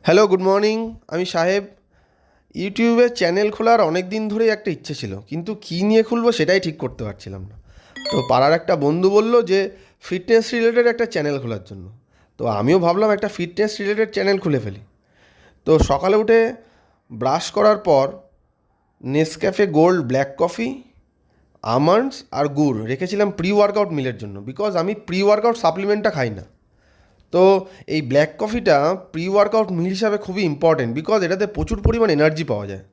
Hello, good morning. আমি সাহেব। ইউটিউবে চ্যানেল খোলার অনেক দিন ধরেই একটা ইচ্ছে ছিল, কিন্তু কী নিয়ে খুলবো সেটাই ঠিক করতে পারছিলাম না। তো পাড়ার একটা বন্ধু বলল যে ফিটনেস রিলেটেড একটা চ্যানেল খোলার জন্য। তো আমিও ভাবলাম একটা ফিটনেস রিলেটেড চ্যানেল খুলে ফেলি। তো সকালে উঠে ব্রাশ করার পর Nescafe gold black coffee, almonds আর গুড় রেখেছিলাম প্রি ওয়ার্কআউট মিলের জন্য, বিকজ আমি প্রি ওয়ার্কআউট সাপ্লিমেন্টটা খাই না। তো এই ব্ল্যাক কফিটা প্রি ওয়ার্কআউট মিল হিসাবে খুবই ইম্পর্টেন্ট, বিকজ এটাতে প্রচুর পরিমাণ এনার্জি পাওয়া যায়।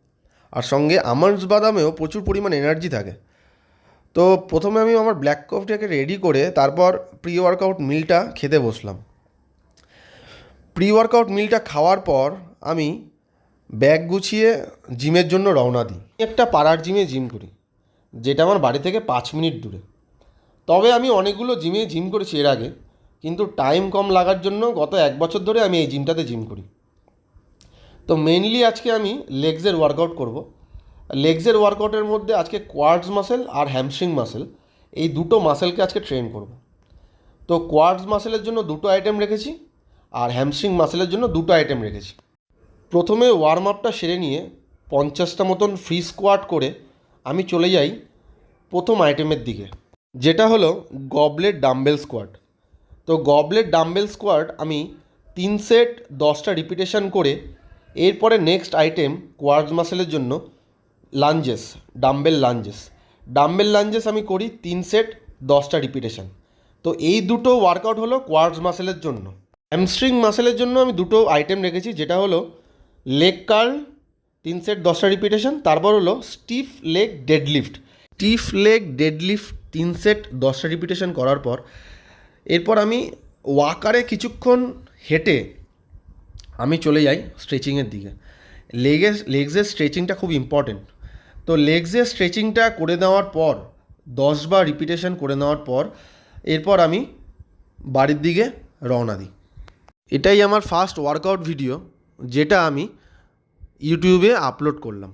আর সঙ্গে আমন্ডস বাদামেও প্রচুর পরিমাণ এনার্জি থাকে। তো প্রথমে আমি আমার ব্ল্যাক কফিটাকে রেডি করে তারপর প্রি ওয়ার্কআউট মিলটা খেতে বসলাম। প্রি ওয়ার্কআউট মিলটা খাওয়ার পর আমি ব্যাগ গুছিয়ে জিমের জন্য রওনা দিই। একটা পাড়ার জিমে জিম করি, যেটা আমার বাড়ি থেকে 5 মিনিট দূরে। তবে আমি অনেকগুলো জিমে জিম করেছি এর আগে, কিন্তু টাইম কম লাগার জন্য গত 1 বছর ধরে আমি এই জিমটাতে জিম করি। তো মেনলি আজকে আমি লেগসের ওয়ার্কআউট করব। লেগসের ওয়ার্কআউটের মধ্যে আজকে কোয়াডস মাসেল আর হ্যামস্ট্রিং মাসেল, এই দুটো মাসেলকে আজকে ট্রেন করব। তো কোয়াডস মাসেলের জন্য দুটো আইটেম রেখেছি, আর হ্যামস্ট্রিং মাসেলের জন্য দুটো আইটেম রেখেছি। প্রথমে ওয়ার্ম আপটা সেরে নিয়ে 50টা মতন ফ্রি স্কোয়াট করে আমি চলে যাই প্রথম আইটেমের দিকে, যেটা হলো গবলেট ডাম্বেল স্কোয়াট। তো গবলেট ডাম্বেল স্কোয়াট আমি 3 সেট 10টা রিপিটেশন করে এরপরে নেক্সট আইটেম কোয়াডস মাসেলের জন্য লাঞ্জেস, ডাম্বেল লাঞ্জেস আমি করি 3 সেট 10টা রিপিটেশন। তো এই দুটো ওয়ার্কআউট হলো কোয়াডস মাসেলের জন্য। হ্যামস্ট্রিং মাসেলের জন্য আমি দুটো আইটেম রেখেছি, যেটা হলো লেগ কার্ল 3 সেট 10টা রিপিটেশন, তারপর হলো স্টিফ লেগ ডেডলিফট 3 সেট 10টা রিপিটেশন করার পর এরপর আমি ওয়াকারে কিছুক্ষণ হেঁটে আমি চলে যাই স্ট্রেচিংয়ের দিকে। লেগসের স্ট্রেচিংটা খুব ইম্পর্টেন্ট। তো লেগসের স্ট্রেচিংটা করে নেওয়ার পর 10বার রিপিটেশন করে নেওয়ার পর এরপর আমি বাড়ির দিকে রওনা দিই। এটাই আমার ফার্স্ট ওয়ার্কআউট ভিডিও, যেটা আমি ইউটিউবে আপলোড করলাম।